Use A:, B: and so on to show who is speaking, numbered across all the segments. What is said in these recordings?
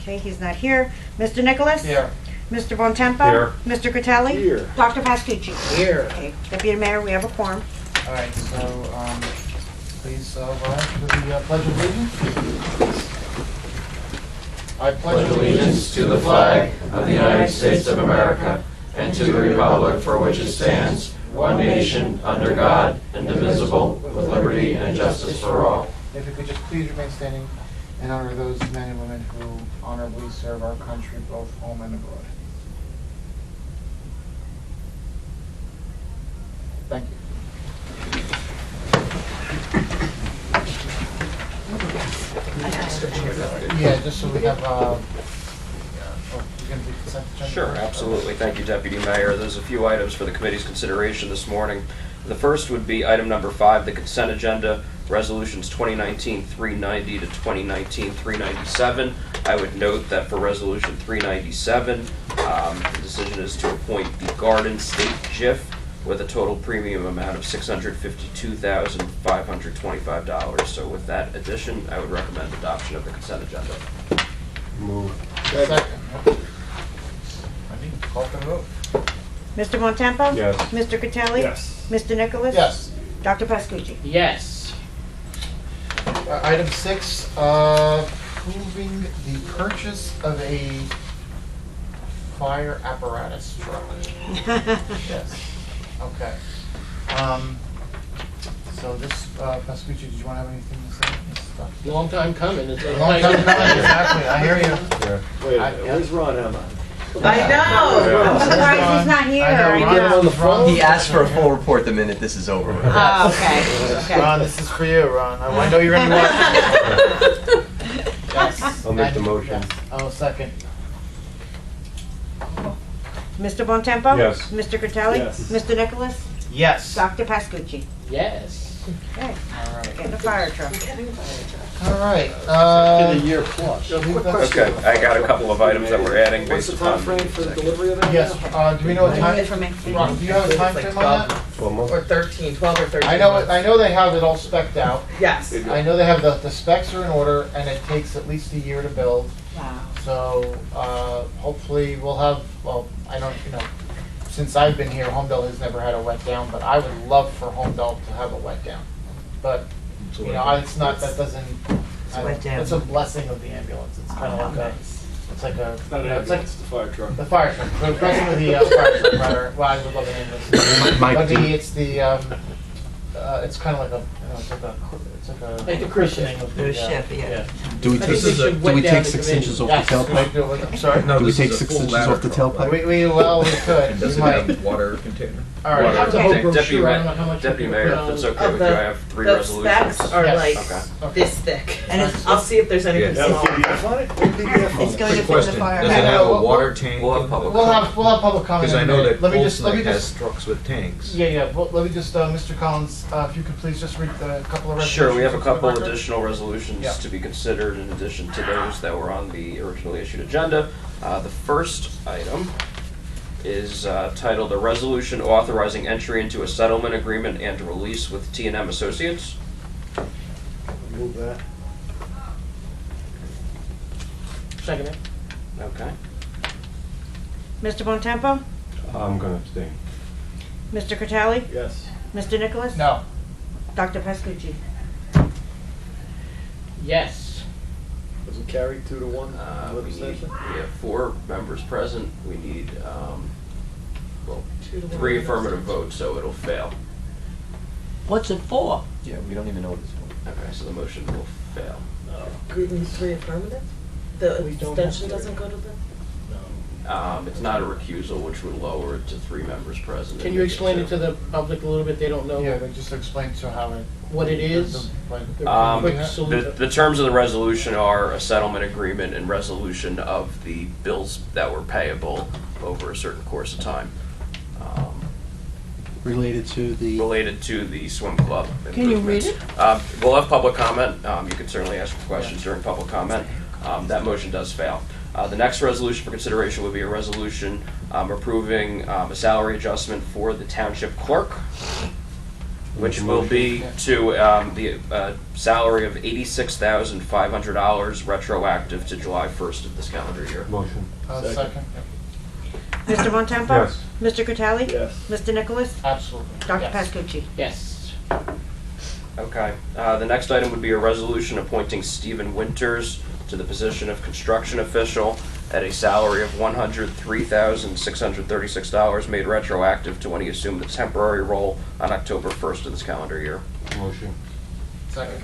A: Okay, he's not here. Mr. Nicholas?
B: Here.
A: Mr. Bontempo?
C: Here.
A: Mr. Critelli?
C: Here.
A: Dr. Pascucci?
B: Here.
A: Okay, Deputy Mayor, we have a quorum.
B: All right, so please rise for the Pledge of Allegiance. I
D: Pledge allegiance to the flag of the United States of America and to the republic for which it stands, one nation, under God, indivisible, with liberty and justice for all.
B: If you could just please remain standing and honor those men and women who honorably serve our country both home and abroad. Thank you. Yeah, just so we have, you're gonna do consent agenda?
D: Sure, absolutely. Thank you, Deputy Mayor. There's a few items for the committee's consideration this morning. The first would be item number 5, the consent agenda, resolutions 2019-390 to 2019-397. I would note that for resolution 397, the decision is to appoint the Garden State GIF with a total premium amount of $652,525. So with that addition, I would recommend adoption of the consent agenda.
C: Move.
B: Second. I need to call for the vote.
A: Mr. Bontempo?
C: Yes.
A: Mr. Critelli?
C: Yes.
A: Mr. Nicholas?
B: Yes.
A: Dr. Pascucci?
B: Yes. Item 6, approving the purchase of a fire apparatus truck. Yes. Okay. So this, Pascucci, did you want to have anything to say?
E: Long time coming. It's
B: Long time coming, exactly, I hear you.
C: Wait,
B: I-
C: where's Ron Emma?
F: I know.
A: I'm surprised he's not here.
B: I know,
A: I
B: Ron
A: know.
B: is on the phone.
F: He asked for a full report the minute this is over.
A: Oh, okay. Okay.
B: Ron, this is for you, Ron. I know you're gonna be watching. Yes.
C: I'll make the motion.
B: Yes. Oh, second.
A: Mr. Bontempo?
C: Yes.
A: Mr. Critelli?
C: Yes.
A: Mr. Nicholas?
B: Yes.
A: Dr. Pascucci?
E: Yes.
A: Okay,
B: All right.
A: getting a fire truck.
B: All right.
C: In a year plus.
D: Okay, I got a couple of items that we're adding
C: What's
D: based
C: the time
D: upon.
C: frame for the delivery of that?
B: Yes. Do we know what time?
A: For me.
B: Ron, do you have a time frame on that?
C: 12 months.
F: Or 13, 12 or 13.
B: I know they have it all spec'd out.
F: Yes.
B: I know they have the specs are in order, and it takes at least a year to build.
A: Wow.
B: So hopefully we'll have. Well, I don't. Since I've been here, Homedale has never had a wet down, but I would love for Homedale to have a wet down. But it's not. That doesn't.
A: wet down.
B: It's a blessing of the ambulance. It's kind of like a. It's like a.
C: It's not an
B: it's like
C: ambulance, it's the fire truck.
B: the fire truck. The blessing of the fire truck. Rather, well, I would love an ambulance. But it's kind of like a.
E: Like a cruise ship.
B: christening of the
F: ship,
E: Yeah.
G: Do we
E: I
G: take,
E: think they should
G: do
E: wet
G: we
E: down
G: take
E: the
G: 6
E: committee.
G: inches off
B: Yes,
G: the tailpipe?
B: I'm sorry.
G: Do we take 6 inches off the tailpipe?
B: We could.
G: Does
B: We
G: it
B: might.
G: have water container?
B: All right.
E: Have the
A: Okay.
E: whole
D: Deputy
E: brochure. I don't know how
D: Mayor,
E: much
D: Deputy
E: you can
D: Mayor,
E: put
D: if it's
E: on.
D: okay with you, I have 3
F: The
D: resolutions.
F: specs are
B: Yes.
F: like
D: Okay.
F: this thick.
A: And it's-
F: I'll see if there's anything
G: Yeah.
F: small.
C: PDF on it? PDF on
A: It's
C: it.
A: going to fit the
G: Question,
A: fire.
G: does it have a water tank?
D: We'll have public
B: We'll have public comment.
G: Because I
B: in a
G: know
B: minute.
G: that
B: Let me just.
G: has trucks with tanks.
B: Yeah. Well, let me just, Mr. Collins, if you could please just read a couple of resolutions.
D: Sure, we have a
B: into the
D: couple
B: record.
D: additional resolutions
B: Yeah.
D: to be considered in addition to those that were on the originally issued agenda. The first item is titled "A Resolution Authorizing Entry into a Settlement Agreement and Release with T&M Associates."
C: Move that.
E: Second it.
D: Okay.
A: Mr. Bontempo?
C: I'm gonna abstain.
A: Mr. Critelli?
C: Yes.
A: Mr. Nicholas?
B: No.
A: Dr. Pascucci?
E: Yes.
C: Does it carry 2 to 1 with
D: We
C: abstention?
D: have 4 members present. We need,
F: 2 to 1.
D: 3 affirmative votes, so it'll fail.
E: What's it for?
G: Yeah, we don't even know what it's for.
D: Okay, so the motion will fail.
F: We need 3 affirmative? The
E: We don't
F: abstention
E: have to.
F: doesn't go to the...
D: It's not a recusal, which would lower it to 3 members present.
E: Can you explain it to the public a little bit? They don't know
B: Yeah, but just explain to how it.
E: what it is.
B: Like,
E: Quick
D: The
E: solution.
D: terms of the resolution are a settlement agreement and resolution of the bills that were payable over a certain course of time,
G: Related to the...
D: related to the swim club
E: Can you read
D: improvements. We'll have public comment. You can certainly ask questions during public comment. That motion does fail. The next resolution for consideration would be a resolution approving a salary adjustment for the township clerk. which will be to the salary of $86,500 retroactive to July 1st of this calendar year.
C: Motion.
B: Second.
A: Mr. Bontempo?
C: Yes.
A: Mr. Catali?
C: Yes.
A: Mr. Nicholas?
B: Absolutely.
A: Dr.
B: Yes.
A: Pascucci?
E: Yes.
D: Okay. The next item would be a resolution appointing Stephen Winters to the position of construction official at a salary of $103,636 made retroactive to when he assumed the temporary role on October 1st of this calendar year.
C: Motion.
B: Second.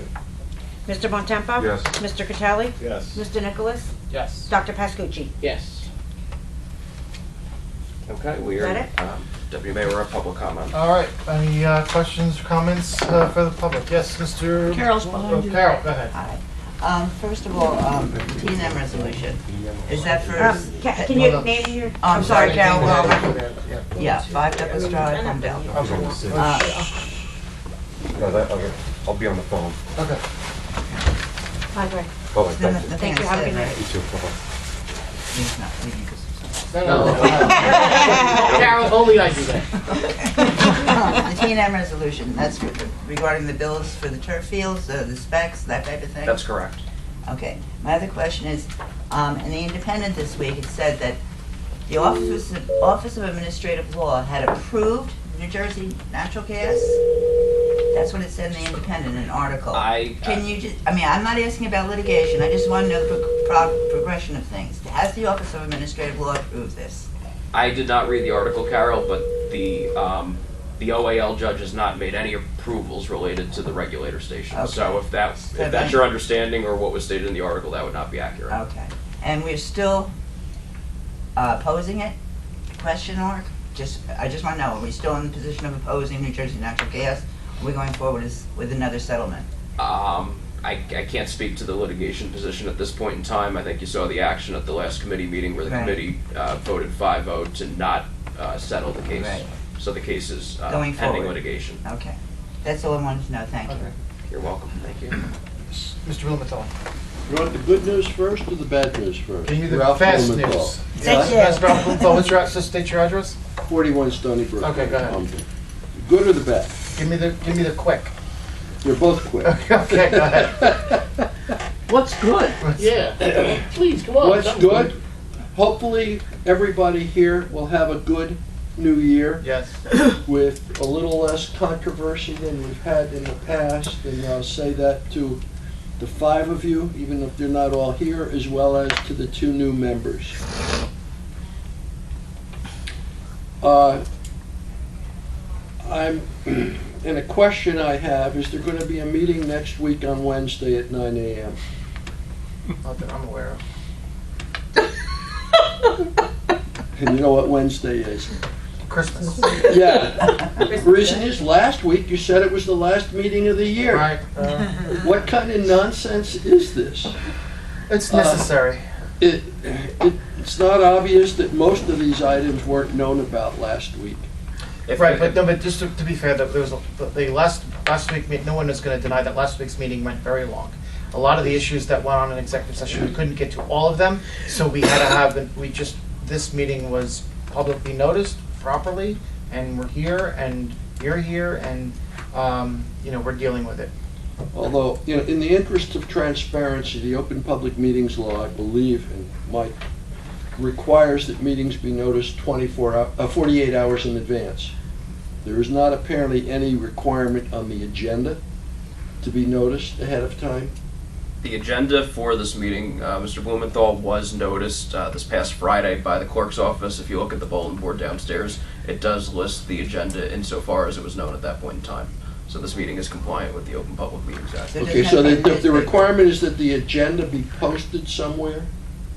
A: Mr. Bontempo?
C: Yes.
A: Mr. Catali?
C: Yes.
A: Mr. Nicholas?
B: Yes.
A: Dr. Pascucci?
E: Yes.
D: Okay, we
A: Is
D: are,
A: that it?
D: Deputy Mayor, we're at public comment.
B: All right, any questions, comments for the public? Yes, Mr.
E: Carol's behind you.
B: Carol, go ahead.
H: Hi. First of all, T&M resolution. Is that for,
A: Can you name your?
H: Oh, I'm sorry, Carol Wilmer.
B: Yeah.
H: Yeah, 5 Douglas Drive, Homedale.
B: Okay.
C: I'll be on the phone.
B: Okay.
A: Hi, Greg.
C: Bye-bye,
H: Then
C: thank you.
H: the thing I
A: Thank you, have a
H: said,
A: good night.
H: right?
C: You too, bye-bye.
H: He's not leaving because of
B: No, no, go ahead.
E: Carol, only I do that.
H: the T&M resolution, that's regarding the bills for the turf fields, the specs, that type of thing?
D: That's correct.
H: Okay. My other question is, in the Independent this week, it said that the Office of Administrative Law had approved New Jersey natural gas. That's what it said in the Independent, an article. Can you just, I'm not asking about litigation, I just want to know the progression of things. Has the Office of Administrative Law approved this?
D: I did not read the article, Carol, but the OAL judge has not made any approvals related to the regulator station.
H: Okay.
D: So if that's your understanding or what was stated in the article, that would not be accurate.
H: Okay. And we're still opposing it? Question mark? I just want to know, are we still in the position of opposing New Jersey natural gas? Are we going forward with another settlement?
D: I can't speak to the litigation position at this point in time. I think you saw the action at the last committee meeting where the
H: Right.
D: committee voted 5-0 to not settle the case.
H: Right.
D: So the case is
H: Going
D: pending
H: forward.
D: litigation.
H: Okay. That's all I wanted to know, thank you.
B: Okay.
D: You're welcome. Thank you.
B: Mr. Blumenthal,
C: You want the good news first or the bad news first?
B: give me the
C: Ralph
B: fast
C: Blumenthal.
B: news.
H: Thank you.
B: Mr. Ralph Blumenthal, what's your address, state your address?
C: 41 Stony Brook.
B: Okay, go ahead.
C: Good or the bad?
B: Give me the quick.
C: They're both quick.
B: Okay, go ahead.
E: What's good? Yeah. Please, come on.
C: What's
E: something
C: good? Hopefully, everybody here will have a good new year
B: Yes.
C: with a little less controversy than we've had in the past. And I'll say that to the 5 of you, even if they're not all here, as well as to the 2 new members. And a question I have, is there going to be a meeting next week on Wednesday at 9 a.m.?
B: Not that I'm aware of.
C: And you know what Wednesday is?
B: Christmas.
C: Yeah. The reason is, last week you said it was the last meeting of the year.
B: Right.
C: What kind of nonsense is this?
B: It's necessary.
C: It's not obvious that most of these items weren't known about last week.
B: Right, but just to be fair, there was the last week, no one is going to deny that last week's meeting went very long. A lot of the issues that went on in executive session, we couldn't get to all of them, so we had to have, this meeting was publicly noticed properly, and we're here, and you're here, and, we're dealing with it.
C: Although, in the interest of transparency, the Open Public Meetings Law, I believe, and Mike, requires that meetings be noticed 48 hours in advance. There is not apparently any requirement on the agenda to be noticed ahead of time.
D: The agenda for this meeting, Mr. Blumenthal, was noticed this past Friday by the clerk's office. If you look at the bulletin board downstairs, it does list the agenda insofar as it was known at that point in time. So this meeting is compliant with the Open Public Meetings Act.
H: So
C: Okay, so the requirement is that the agenda be posted somewhere?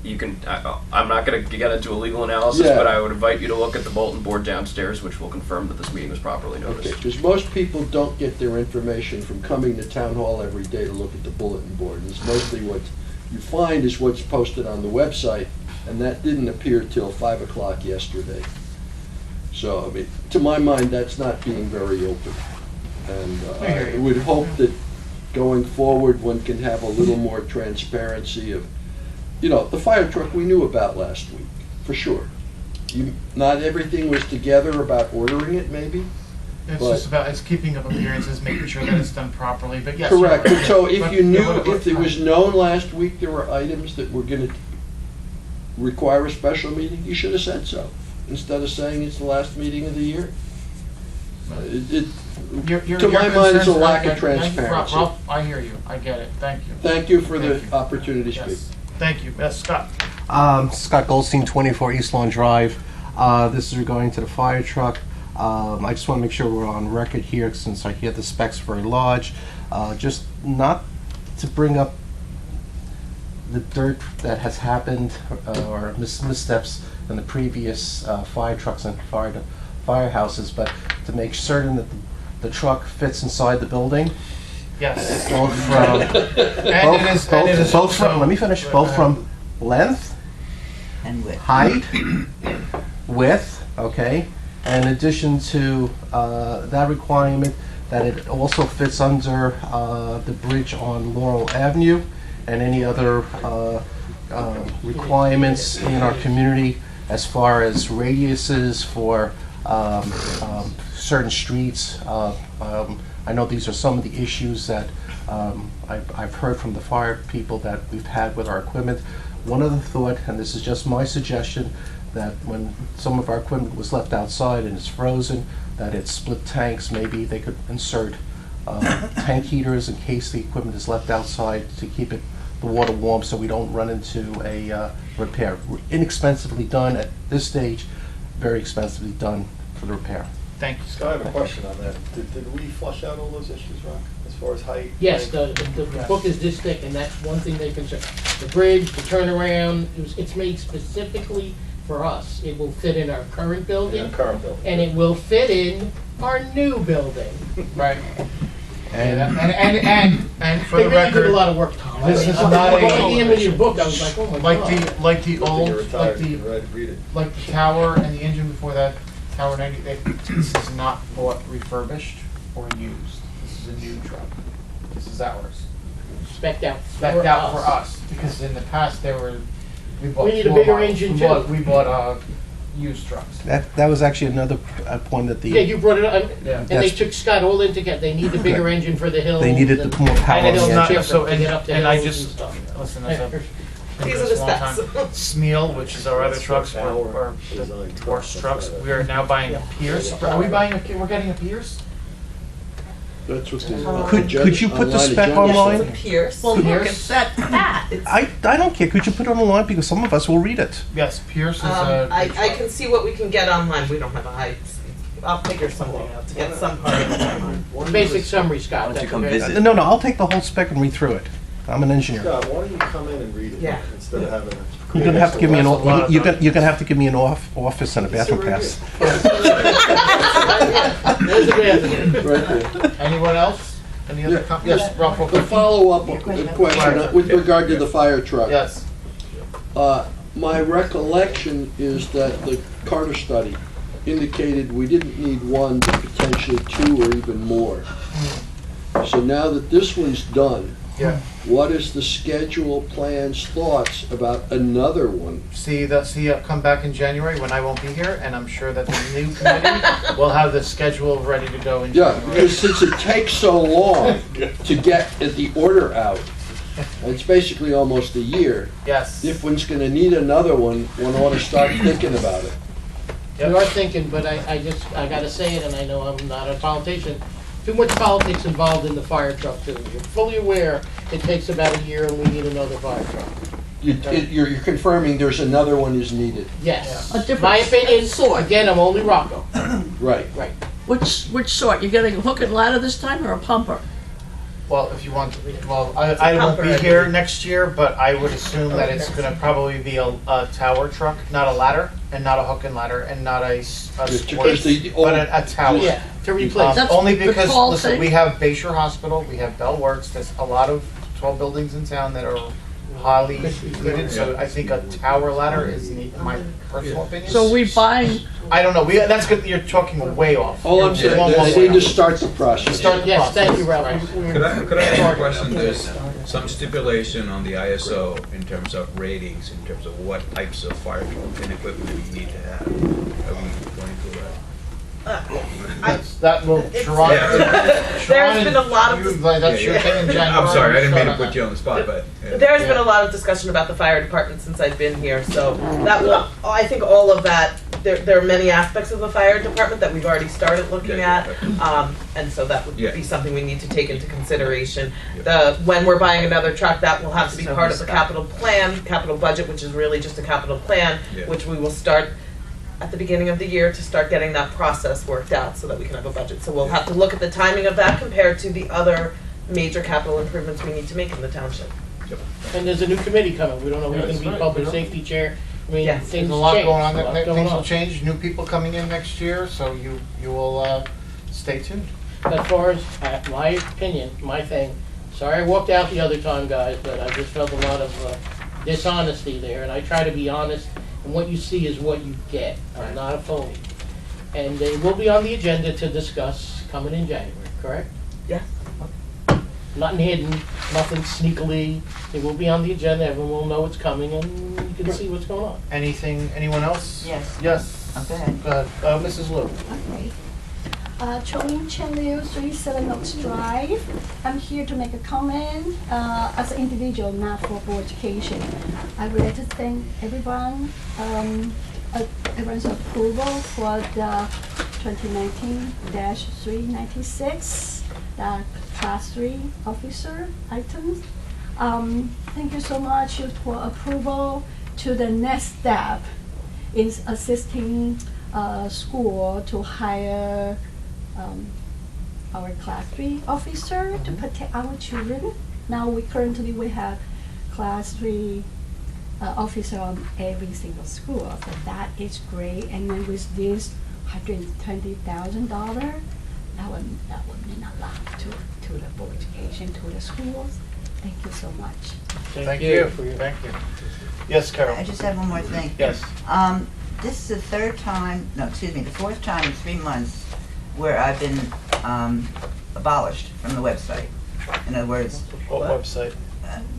D: You can, I'm not going to get into a legal analysis,
C: Yeah.
D: but I would invite you to look at the bulletin board downstairs, which will confirm that this meeting was properly
C: Okay,
D: noticed.
C: because most people don't get their information from coming to town hall every day to look at the bulletin board. It's mostly what you find is what's posted on the website, and that didn't appear till 5 o'clock yesterday. So, I mean, to my mind, that's not being very open. And I would hope that going forward, one can have a little more transparency of, the fire truck we knew about last week, for sure. Not everything was together about ordering it, maybe,
B: It's
C: But-
B: just about, it's keeping up appearances, making sure that it's done properly, but yes. you're
C: Correct,
B: right.
C: but so if
B: But-
C: you knew,
B: but-
C: if it was known last week there were items that were gonna require a special meeting, you should have said so, instead of saying it's the last meeting of the year. To my mind, it's a lack of transparency.
B: Ralph, I hear you, I get it, thank you.
C: Thank you for the
B: Thank you.
C: opportunity to speak.
B: Yes, thank you. Yes, Scott.
I: Scott Goldstein, 24 East Lawn Drive. This is regarding to the fire truck. I just want to make sure we're on record here since I hear the specs very large. Just not to bring up the dirt that has happened or missteps in the previous fire trucks and firehouses, but to make certain that the truck fits inside the building.
B: Yes.
I: Both from, both from, let me finish, both from length,
H: And with.
I: height, width, okay? And in addition to that requirement, that it also fits under the bridge on Laurel Avenue and any other requirements in our community as far as radiuses for certain streets. I know these are some of the issues that I've heard from the fire people that we've had with our equipment. One other thought, and this is just my suggestion, that when some of our equipment was left outside and it's frozen, that it's split tanks, maybe they could insert tank heaters in case the equipment is left outside to keep the water warm so we don't run into a repair. Inexpensively done at this stage, very expensively done for the repair.
B: Thank you,
J: I
B: Scott.
J: have a question on that. Did we flush out all those issues, Rock, as far as height?
E: Yes,
J: length?
E: the book is this thick, and that's one thing they concern. The bridge, the turnaround, it's made specifically for us. It will fit in our current
J: In
E: building,
J: the current building.
E: and it will fit in our new building.
B: Right.
I: And
B: And for
E: They
B: the
E: really did a
B: record,
E: lot of work, Tom.
B: this is
E: When
B: not
E: I read the image of
B: a,
E: your book, I was like, oh my God.
B: like the
J: I
B: old,
J: think you're retired,
B: like
J: you
B: the,
J: can read it.
B: like the tower and the engine before that, Tower 90, this is not bought refurbished or used. This is a new truck. This is ours.
E: Spec'd out.
B: Spec'd out for us, because in the past we bought
E: We need a
B: floor
E: bigger
B: models.
E: engine,
B: We
E: too.
B: We bought used trucks.
I: that was actually another point that
E: Yeah, you brought it up,
B: Yeah.
E: and they
I: That's-
E: took Scott all in together. They need the bigger engine for the hills.
I: they needed
E: and-
I: the more power
B: And
I: on
B: it's
I: the
B: not,
I: engine.
B: so,
E: to get up the
B: and I
E: hills
B: just,
E: and stuff.
B: listen, as a,
F: These are the specs.
B: Smeal, which is our other trucks, or the Porsche trucks, we are now buying a Pierce. Are we buying we're getting a Pierce?
C: That's what the.
I: Could you put the
C: online
I: spec
C: agenda
I: online?
C: says.
F: Pierce.
E: Well, look,
B: Pierce?
E: it's that fat.
I: I don't care. Could you put it online because some of us will read it.
B: Yes, Pierce is
F: I can see what we can get online. We don't have a height. I'll figure something out to get some part of it online.
E: Basic summary, Scott.
F: Why don't you
E: that's
F: come
E: okay.
F: visit?
I: No, I'll take the whole spec and read through it. I'm an engineer.
J: Scott, why don't you come in and read it
F: Yeah.
J: instead of having a.
I: You're gonna have to give me an
B: That's a lot of
I: you're gonna have to give me an office and a bathroom pass.
E: There's the bathroom.
C: Right there.
B: Anyone else? Any other
C: Yeah.
B: yes, Ralph, real
C: The
B: quick.
C: follow-up question with regard to the fire truck.
B: Yes.
C: My recollection is that the Carter study indicated we didn't need one, but potentially two or even more. So now that this one's done,
B: Yeah.
C: what is the schedule, plans, thoughts about another one?
B: See, come back in January when I won't be here, and I'm sure that the new committee will have the schedule ready to go in
C: Yeah,
B: January.
C: because since it takes so long to get the order out, it's basically almost a year.
B: Yes.
C: If one's gonna need another one ought to start thinking about it.
E: We are thinking, but I gotta say it, and I know I'm not a politician. Too much politics involved in the fire truck too. You're fully aware it takes about a year and we need another fire truck.
C: You're confirming there's another one is needed.
E: Yes.
A: A different
E: My opinion,
A: sort.
E: again, I'm only Rocco.
C: Right.
E: Right.
A: Which sort? You're getting a hook and ladder this time or a pumper?
B: Well, if you want, I won't be here next year, but I would assume that it's gonna probably be a tower truck, not a ladder, and not a hook and ladder, and not a
C: Because
B: sports,
C: the
B: but a tower.
E: Yeah, to replace.
A: That's
B: Only
A: the
B: because,
A: tall
B: listen,
A: thing?
B: we have Bayshore Hospital, we have Bell Works, there's a lot of 12 buildings in town that are highly needed, so I think a tower ladder is my personal opinion.
A: So we buying,
B: I don't know, that's good, you're talking way off.
C: All I'm
B: You're
C: saying
B: one
C: is
B: way
C: they need to
B: off.
C: start the process.
B: Start the
E: Yes,
B: process.
E: thank you, Ralph.
B: Right.
K: Could I ask a question? There's some stipulation on the ISO in terms of ratings, in terms of what types of fire and equipment you need to have. Are we going through that?
B: That will, Sharon.
F: There's been a lot of
B: That's your thing in January.
K: I'm sorry, I didn't mean to
B: so-
K: put you on the spot, but.
F: There's been a lot of discussion about the fire department since I've been here, so that will, I think all of that, there are many aspects of the fire department that we've already started looking at, and so that would be something we need to take into consideration. When we're buying another truck, that will have to be part of the capital plan, capital budget, which is really just a capital plan, which we will start at the beginning of the year to start getting that process worked out so that we can have a budget. So we'll have to look at the timing of that compared to the other major capital improvements we need to make in the township.
E: And there's a new committee coming, we don't know who's gonna be public safety chair, I mean,
F: Yeah.
E: things
B: There's
E: change.
B: a lot going on,
E: A lot
B: things
E: going
B: will
E: on.
B: change, new people coming in next year, so you will stay tuned.
E: As far as, my opinion, my thing, sorry I walked out the other time, guys, but I just felt a lot of dishonesty there, and I try to be honest, and what you see is what you get. I'm not a phony. And they will be on the agenda to discuss coming in January, correct?
F: Yeah.
E: Nothing hidden, nothing sneakily. It will be on the agenda, everyone will know it's coming, and you can see what's going on.
B: Anyone else?
H: Yes.
B: Yes.
H: Oh, go ahead.
B: Go ahead. Mrs. Liu.
L: Okay. Chong Chen Liu, 37 Oaks Drive. I'm here to make a comment as an individual, not for board education. I would like to thank everyone, everyone's approval for the 2019-396, the Class 3 officer items. Thank you so much for approval to the next step in assisting school to hire our Class 3 officer to protect our children. Now we have Class 3 officer on every single school, so that is great. And then with this $120,000, that would mean a lot to the board education, to the schools. Thank you so much.
B: Thank you. Thank you. Yes, Carol.
H: I just have one more thing.
B: Yes.
H: This is the the fourth time in 3 months where I've been abolished from the website. In other words,
J: What website?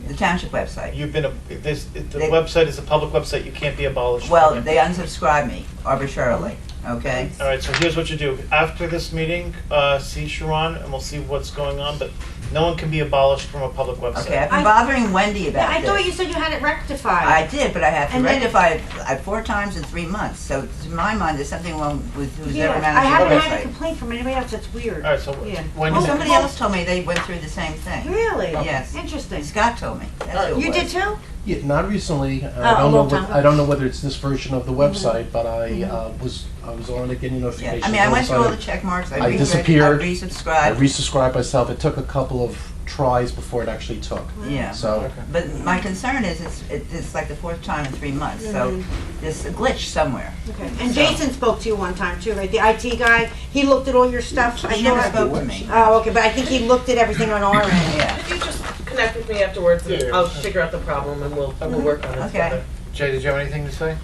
H: the township website.
J: You've been, the website is a public website, you can't be abolished.
H: Well,
J: from it.
H: they unsubscribed me arbitrarily, okay?
J: All right, so here's what you do. After this meeting, see Sharon, and we'll see what's going on, but no one can be abolished from a public website.
H: Okay, I've been bothering Wendy about
M: I
H: this.
M: thought you said you had it rectified.
H: I did, but I had to
M: And then
H: rectify it 4 times in 3 months. So to my mind, there's something wrong with who's
M: Yeah,
H: ever
M: I
H: managed
M: haven't
H: the
M: had a
H: website.
M: complaint from anybody else. That's weird.
J: All right, so
M: Yeah.
J: when
H: Well,
J: you
H: somebody else told me they went through the same thing.
M: Really?
H: Yes.
M: Interesting.
H: Scott told me. That's who it
M: You
H: was.
M: did too?
I: Yeah, not recently.
M: a long time ago.
I: I don't know whether it's this version of the website, but I was on it getting
H: Yeah.
I: notifications.
H: I mean, I went through all the
I: I
H: check marks.
I: I disappeared.
H: I
I: I
H: resubscribed.
I: resubscribed myself. It took a couple of tries before it actually took.
H: Yeah.
I: So
H: But my concern is it's like the 4th time in 3 months. So there's a glitch somewhere.
M: Okay. And Jason spoke to you one time too, right? The IT guy, he looked at all your stuff.
H: He never spoke to me.
M: Oh, okay, but I think he looked at everything on our end.
H: Yeah.
F: If you just connect with me afterwards, and I'll figure out the problem and we'll work on it
H: Okay.
F: together.
B: Jay, did you have anything to say?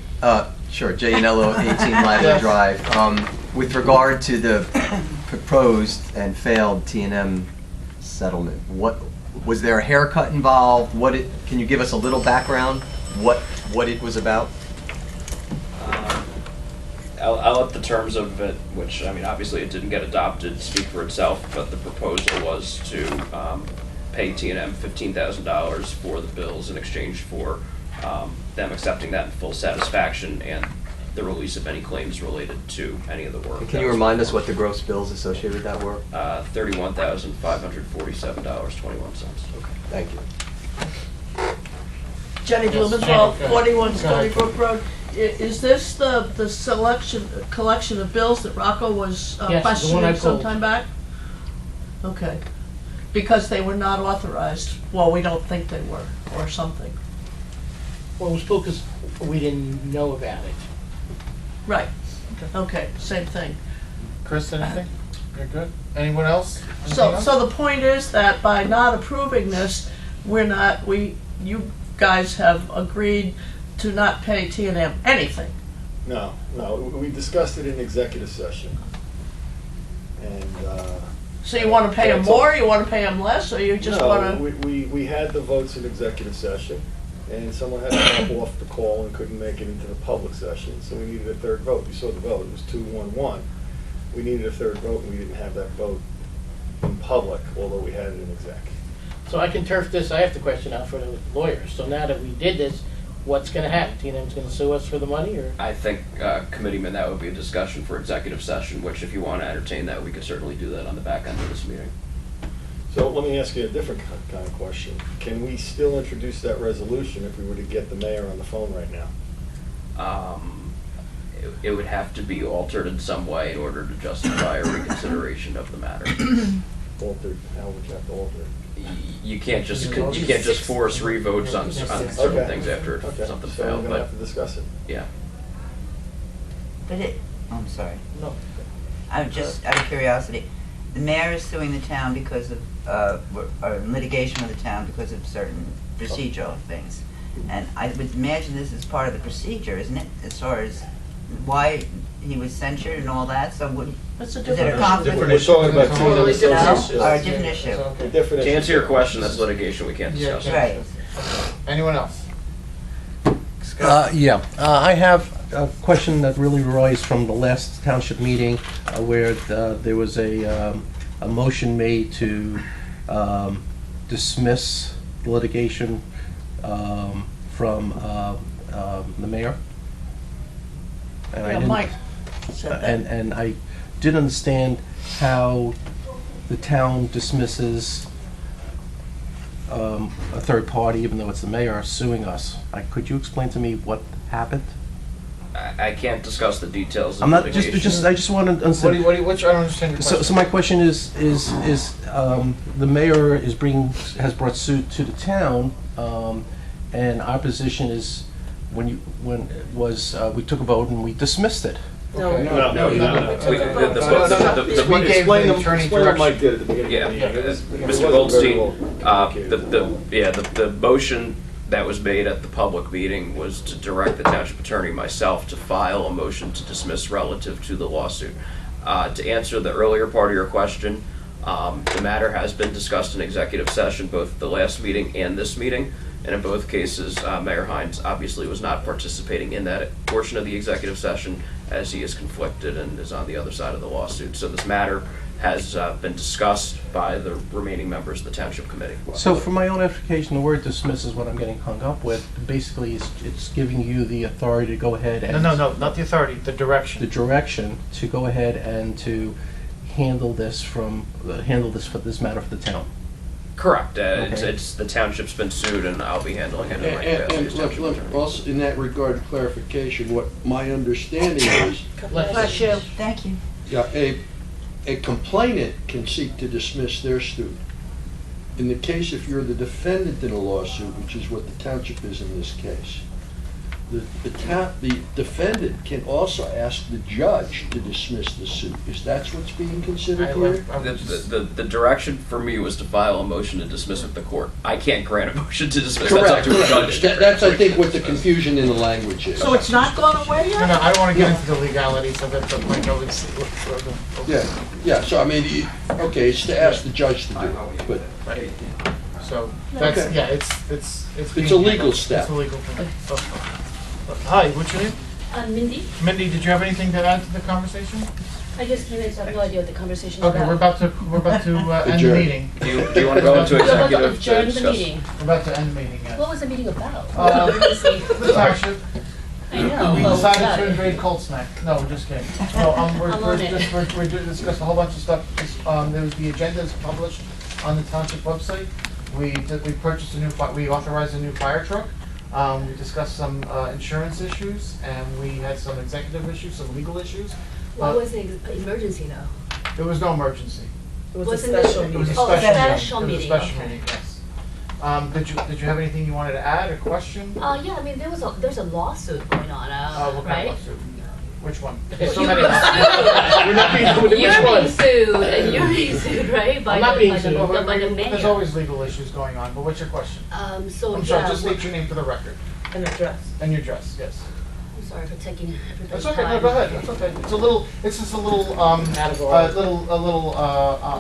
N: Sure, Jay Yanello, 18 Lively Drive. With regard to the proposed and failed T&M settlement, was there a haircut involved? Can you give us a little background? What it was about?
D: I'll let the terms of it, which, I mean, obviously it didn't get adopted, speak for itself, but the proposal was to pay T&M $15,000 for the bills in exchange for them accepting that in full satisfaction and the release of any claims related to any of the work.
N: Can you remind us what the gross bills associated with that were?
D: $31,547.21.
N: Okay, thank you.
A: Jenny Blumenthal, 41 Stony Brook Road. Is this the collection of bills that Rocco was
E: Yes, the one I
A: questioning some
E: pulled.
A: time back? Okay. Because they were not authorized. Well, we don't think they were, or something.
E: Well, it was because we didn't know about it.
A: Right. Okay, same thing.
B: Chris, anything? You're good? Anyone else? Anything
A: So
B: else?
A: the point is that by not approving this, you guys have agreed to not pay T&M anything.
J: No, we discussed it in executive session. And,
A: So you want to pay them
J: That's all.
A: more, you want to pay them less, or you just want to?
J: we had the votes in executive session, and someone had to hop off the call and couldn't make it into the public session, so we needed a third vote. You saw the vote, it was 2-1-1.
O: we needed a third vote, and we didn't have that vote in public, although we had it in exec.
E: So I can turf this, I have the question out for the lawyers. So now that we did this, what's gonna happen? T&M's gonna sue us for the money, or?
D: I think, Committeeman, that would be a discussion for executive session, which if you want to entertain that, we could certainly do that on the back end of this meeting.
O: So let me ask you a different kind of question. Can we still introduce that resolution if we were to get the mayor on the phone right now?
D: It would have to be altered in some way in order to justify a reconsideration of the matter.
O: Altered, how would you have to alter it?
D: You can't just force revotes on certain
O: Okay.
D: things after
O: Okay,
D: something
O: so
D: failed,
O: we're gonna
D: but,
O: have to discuss it.
D: yeah.
H: But I'm sorry.
E: No.
H: I'm just out of curiosity. The mayor is suing the town because of, or litigation with the town because of certain procedural things. And I would imagine this is part of the procedure, isn't it? As far as why he was censured and all that, so would,
A: That's a
H: is it a
A: different
H: conflict?
O: We're talking about
F: Totally
O: T&M
F: different.
H: No?
O: Associates.
H: Or a different issue?
O: A different
D: To
O: issue.
D: answer your question, that's litigation, we can't discuss it.
H: Right.
B: Anyone else?
I: Yeah, I have a question that really arises from the last township meeting where there was a motion made to dismiss the litigation from the mayor. And I
A: Yeah,
I: didn't-
A: Mike said that.
I: And I didn't understand how the town dismisses a third party, even though it's the mayor suing us. Could you explain to me what happened?
D: I can't discuss the details of
I: I'm not,
D: litigation.
I: I just want to understand.
B: I don't understand your question.
I: So my question is the mayor has brought suit to the town, and our position is we took a vote and we dismissed it.
F: No.
O: Okay.
D: No.
B: We gave
O: Explain
B: the
O: them,
B: attorney
O: explain what Mike
B: direction.
O: did at the beginning
D: Yeah,
O: of the meeting. It was- it
D: Mr.
O: wasn't very
D: Goldstein,
O: well communicated.
D: the motion that was made at the public meeting was to direct the township attorney, myself, to file a motion to dismiss relative to the lawsuit. To answer the earlier part of your question, the matter has been discussed in executive session, both at the last meeting and this meeting, and in both cases, Mayor Hines obviously was not participating in that portion of the executive session, as he is conflicted and is on the other side of the lawsuit. So this matter has been discussed by the remaining members of the township committee.
I: So for my own edification, the word dismiss is what I'm getting hung up with. Basically, it's giving you the authority to go ahead and...
J: No, not the authority, the direction.
I: The direction to go ahead and to handle this for this matter for the town.
D: Correct.
I: Okay.
D: It's the township's been sued, and I'll be handling it in my capacity as township attorney.
C: Also, in that regard, clarification, what my understanding is,
M: Bless you.
H: Thank you.
C: yeah, a complainant can seek to dismiss their suit. In the case if you're the defendant in a lawsuit, which is what the township is in this case, the defendant can also ask the judge to dismiss the suit. Is that what's being considered here?
D: The direction for me was to file a motion to dismiss with the court. I can't grant a motion to dismiss.
C: Correct,
D: That's up to a
C: correct.
D: judge.
C: That's, I think, what the confusion in the language is.
A: So it's not gone away
B: No,
A: yet?
B: I don't want to get into the legalities of it, but like,
C: Yeah, so I mean, okay, it's to ask the judge to do it, but
B: So, that's,
C: Okay.
B: yeah, it's
C: It's a legal step.
B: It's a legal thing. Hi, what's your name?
P: Mindy,
B: Mindy, did you have anything to add to the conversation?
P: I just came in, so I have no idea what the conversation is
B: Okay,
P: about.
B: we're about to end the
C: Adjourn.
B: meeting.
D: Do you want to go into
P: We're about to
D: executive to
P: adjourn the
D: discuss?
P: meeting.
B: We're about to end the meeting, yes.
P: What was the meeting about?
B: Township,
P: I know.
B: we
P: Oh,
B: decided
P: got
B: to
P: it.
B: invade Cold Snack. No, we're just kidding. Well, we're
P: I'm on it.
B: discussing a whole bunch of stuff. There was the agenda is published on the township website. We purchased we authorized a new fire truck. We discussed some insurance issues, and we had some executive issues, some legal issues.
P: What was the emergency though?
B: There was no emergency.
F: It was a
P: Wasn't
F: special
P: it-
B: It was a
F: meeting.
P: Oh, a
B: special
P: special
B: meeting.
P: meeting,
B: It was a special
P: okay.
B: meeting, yes. Did you have anything you wanted to add, or question?
P: Yeah, I mean, there's a lawsuit going on,
B: What kind
P: right?
B: of lawsuit? Which one?
P: Well,
B: So
P: you
B: many.
P: were
B: We're not being sued. Which
P: You're
B: one?
P: being sued, and you're being sued, right? By
B: I'm not
P: the-
B: being
P: by
B: sued.
P: the-
B: Well,
P: by the
B: There's
P: mayor.
B: always legal issues going on, but what's your question?
P: So,
B: I'm sorry,
P: yeah,
B: just state your name for the record
F: An address.
B: and your address, yes.
P: I'm sorry for taking everybody's
B: That's okay, no,
P: time.
B: go ahead, that's okay. It's just a little,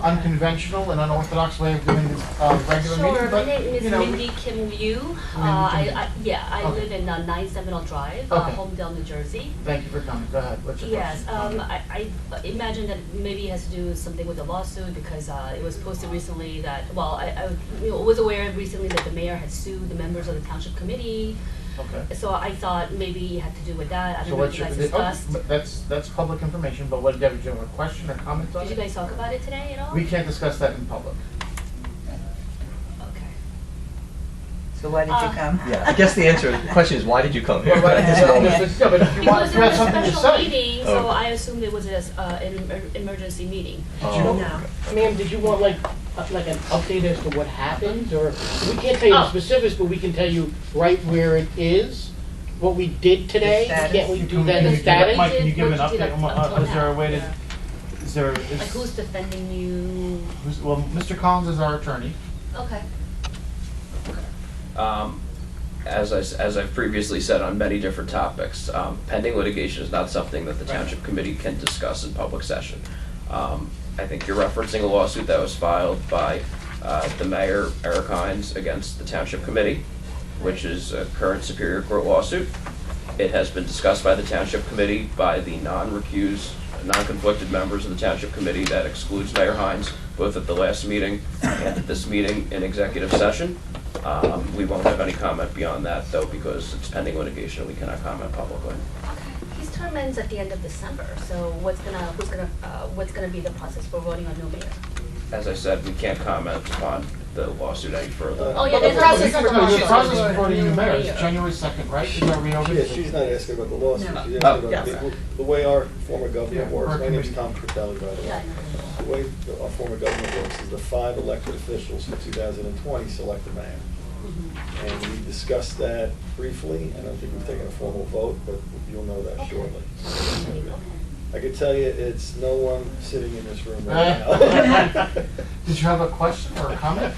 B: unconventional and unorthodox way of doing this, regular meeting,
P: Sure,
B: but,
P: my name is
B: you know.
P: Mindy Kim Liu. I
B: Okay.
P: live in 970 Drive,
B: Okay.
P: Homedale, New Jersey.
B: Thank you for coming, go ahead, what's your
P: Yes,
B: question?
P: I imagine that maybe it has to do something with the lawsuit because it was posted recently that, well, I was aware recently that the mayor had sued the members of the township committee.
B: Okay.
P: So I thought maybe it had to do with that. I
B: So
P: don't know if
B: what's
P: you
B: your,
P: guys discussed.
B: but that's public information, but what, did you have a question or comment on
P: Did you
B: it?
P: guys talk about it today at all?
B: We can't discuss that in public.
P: Okay.
H: So why did you come?
N: Yeah, I guess the answer, the question is, why did you come here
B: Well, right,
N: at this
B: yeah,
N: moment?
B: yeah, but if you want,
P: Because
B: if
P: it
B: you have
P: was a
B: something to
P: special
B: say.
P: meeting, so
N: Okay.
P: I assumed it was an emergency meeting.
N: Oh,
E: No. Ma'am, did you want like an update as to what happened, or, we can't tell you the
P: Oh.
E: specifics, but we can tell you right where it is, what we did today,
H: status.
E: can't we do that
B: Can
E: in
B: you give-
E: status?
B: Mike, can you give an
P: What you did
B: update,
P: up till
B: is there a
P: now,
B: way to,
P: yeah.
B: is there,
P: Like
B: is,
P: who's defending you?
B: well, Mr. Collins is our attorney.
P: Okay.
D: As I've previously said on many different topics, pending litigation is not something that the township committee can discuss in public session. I think you're referencing a lawsuit that was filed by the mayor, Eric Hines, against the township committee, which is a current Superior Court lawsuit. It has been discussed by the township committee by the non-recused, non-conflicted members of the township committee that excludes Mayor Hines, both at the last meeting and at this meeting in executive session. We won't have any comment beyond that, though, because it's pending litigation, and we cannot comment publicly.
P: Okay. His term ends at the end of December, so what's gonna be the process for voting on new mayor?
D: As I said, we can't comment upon the lawsuit any further.
P: Oh, yeah,
B: But
P: the process
B: the
P: for the
B: process
P: lawsuit.
B: for the new mayor is January 2nd, right? Is that reopened?
O: She's not asking about the lawsuit,
P: No.
O: she's asking
D: Oh.
O: about
F: Yes.
O: the way our form of
B: Yeah,
O: government works.
B: our
O: My name's
B: committee.
O: Tom Fratelli, by the
P: Yeah, I
O: way.
P: know.
O: The way our form of government works is the 5 elected officials from 2020 select the mayor.
P: Mhm.
O: And we discussed that briefly. I don't think we've taken a formal vote, but you'll know that
P: Okay.
O: shortly.
P: Okay.
O: I can tell you, it's no one sitting in this room right now.
B: Did you have a question or a comment?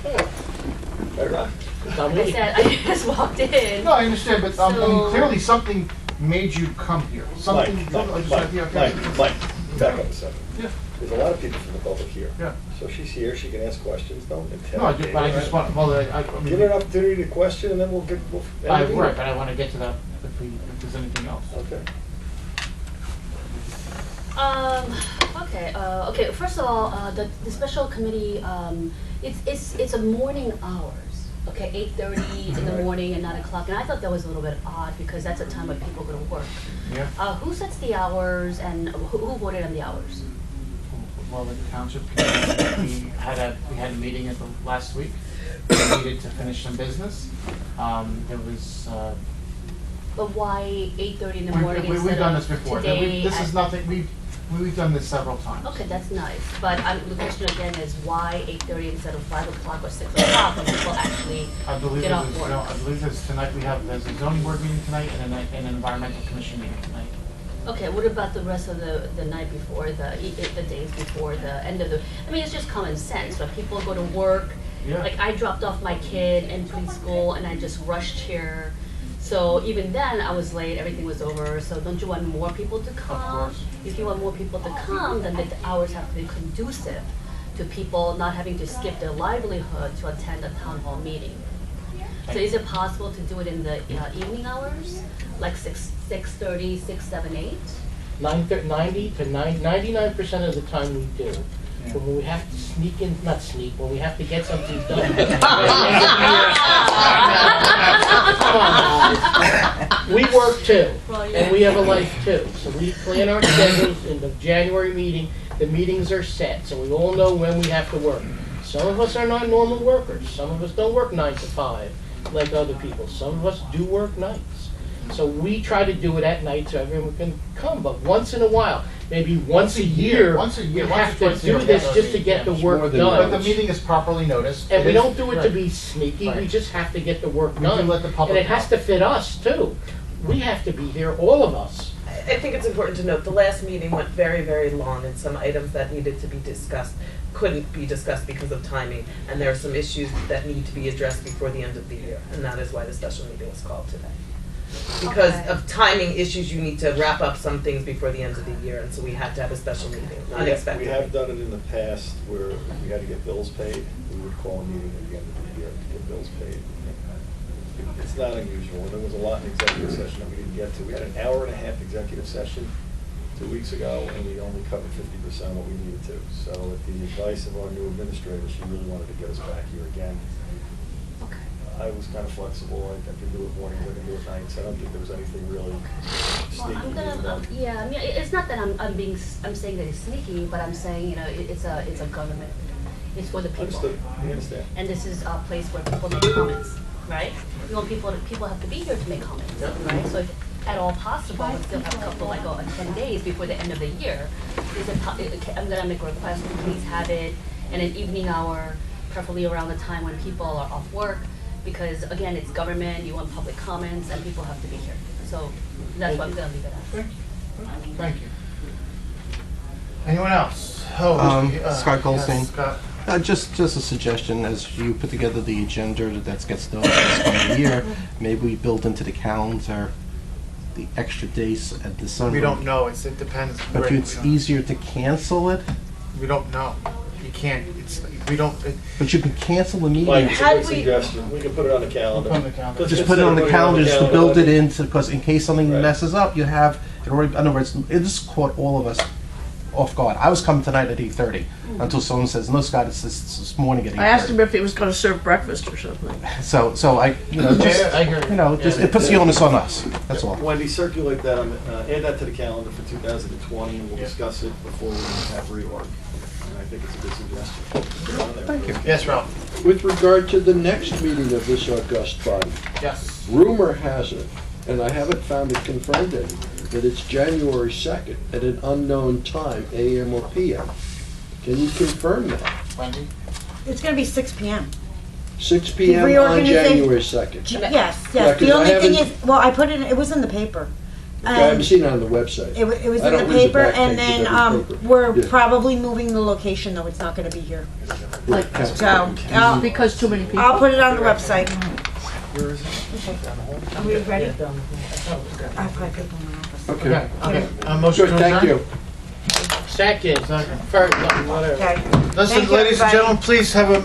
O: Better not.
P: Like I said, I just walked in.
B: No, I understand, but I mean,
P: So-
B: clearly something made you come here. Something.
O: Mike, back up a second.
B: Yeah.
O: There's a lot of people from the public here.
B: Yeah.
O: So she's here, she can ask questions, don't
B: No,
O: intimidate
B: but I
O: her.
B: just want, well, I mean.
O: Give her an opportunity to question, and then we'll get,
B: Right, but I want to get to that if there's anything else.
O: Okay.
P: Okay, first of all, the special committee, it's a morning hours, okay, 8:30 in the morning and 9 o'clock, and I thought that was a little bit odd because that's a time when people go to work.
B: Yeah.
P: Who sets the hours and who voted on the hours?
B: Well, the township committee, we had a meeting at the last week. We needed to finish some business. There was,
P: But why 8:30 in the morning
B: we've
P: instead
B: done
P: of
B: this before.
P: today?
B: This is nothing, we've done this several times.
P: Okay, that's nice, but the question again is why 8:30 instead of 5 o'clock or 6 o'clock when people actually
B: I believe
P: get
B: there's,
P: off work?
B: I believe there's tonight, there's a zoning board meeting tonight and an environmental commission meeting tonight.
P: Okay, what about the rest of the night before, the days before the end of the, I mean, it's just common sense, right? People go to work,
B: Yeah.
P: like I dropped off my kid in preschool and I just rushed here. So even then, I was late, everything was over, so don't you want more people to come?
B: course.
P: If you want more people to come, then the hours have to be conducive to people not having to skip their livelihood to attend a town hall meeting. So is it possible to do it in the evening hours, like 6:30, 6, 7, 8?
E: 99% of the time we do. But when we have to sneak in, not sneak, when we have to get something done. Come on, guys. We work too, and we have a life too. So we plan our schedules in the January meeting. The meetings are set, so we all know when we have to work. Some of us are not normal workers. Some of us don't work 9 to 5 like other people. Some of us do work nights. So we try to do it at night so everyone can come. But once in a while, maybe once a year, you have to do this just to get the work
B: But
E: done.
B: the meeting is properly noticed.
E: And we
B: It is-
E: don't do it to
B: right.
E: be sneaky, we
B: Right.
E: just have to get the work
B: We do
E: done.
B: let the public
E: And it has
B: know.
E: to fit us too. We have to be here, all of us.
F: I think it's important to note, the last meeting went very, very long, and some items that needed to be discussed couldn't be discussed because of timing, and there are some issues that need to be addressed before the end of the year, and that is why the special meeting was called today. because
L: Okay.
F: of timing issues, you need to wrap up some things before the end of the year, and so we had to have a special meeting,
O: We
F: unexpectedly.
O: have done it in the past where we had to get bills paid. We would call a meeting at the end of the year to get bills paid. It's not unusual. There was a lot in executive session that we didn't get to. We had an hour and a half executive session 2 weeks ago, and we only covered 50% of what we needed to. So at the advice of our new administrator, she really wanted to get us back here again.
P: Okay.
O: I was kind of flexible. I can do it mornings, I can do it nights. I don't think there was anything really
P: Well,
O: sneaky.
P: I'm gonna, yeah, I mean, it's not that I'm saying that it's sneaky, but I'm saying, you know, it's a government. It's for the people.
O: Understood. We understand.
P: And this is a place where people make comments, right? We want people have to be here to make comments, right? So if at all possible, we still have a couple, like, 10 days before the end of the year. I'm gonna make a request, please have it in an evening hour, preferably around the time when people are off work, because again, it's government, you want public comments, and people have to be here. So that's what I'm gonna leave it at.
B: Thank you. Anyone else?
I: Scott Goldstein.
B: Yes, Scott.
I: Just a suggestion, as you put together the agenda that gets done this coming year, maybe we build into the calendar the extra days at December.
B: We don't know, it depends.
I: But
B: Rick,
I: it's easier to cancel it,
B: we don't know. You can't, we don't.
I: but you can cancel the meeting.
O: Mike, it's a
F: Had
O: good
F: we-
O: suggestion. We can put it on the calendar.
B: Put it on the calendar.
O: Let's
I: Just put it on the
O: put
I: calendar, just to build it
O: calendar.
I: into, because in case something
O: Right.
I: messes up, you have, it already, in other words, it just caught all of us off guard. I was coming tonight at 8:30, until someone says, no, Scott, it's this morning at 8:30.
A: I asked him if he was gonna serve breakfast or something.
I: So I, just,
B: Yeah, I hear you.
I: just, it puts the onus on us, that's all.
O: Wendy, circulate that, add that to the calendar for 2020, and we'll discuss it before we have reorg. And I think it's a good suggestion.
I: Thank you.
B: Yes, Ralph?
C: With regard to the next meeting of this august body,
B: Yes.
C: rumor has it, and I haven't found it confirmed yet, that it's January 2nd at an unknown time, AM or PM. Can you confirm that?
B: Wendy?
M: It's gonna be 6 PM.
C: 6 PM on
M: Reorganization-
C: January 2nd.
M: Yes,
C: Yeah,
M: yes.
C: 'cause
M: The
C: I
M: only thing
C: haven't-
M: is, well, I put it in the paper.
C: I haven't seen it on the website.
M: It was
C: I
M: in the
C: don't read the
M: paper,
C: back
M: and
C: page of
M: then,
C: every paper.
M: we're
C: Yeah.
M: probably moving the location, though it's not gonna be here.
C: Yeah,
M: So, I'll,
A: Because too many people.
M: I'll put it on the website.
B: Where is it?
M: Are we ready?
F: Yeah, done.
M: I have 5 people in my office.
C: Okay.
B: Okay. Motion
C: Good,
B: to
C: thank
B: adjourn?
C: you.
E: Second,
B: Second.
E: first, whatever.
M: Okay.
B: Listen,
M: Thank you,
B: ladies and
M: everybody.
B: gentlemen, please have a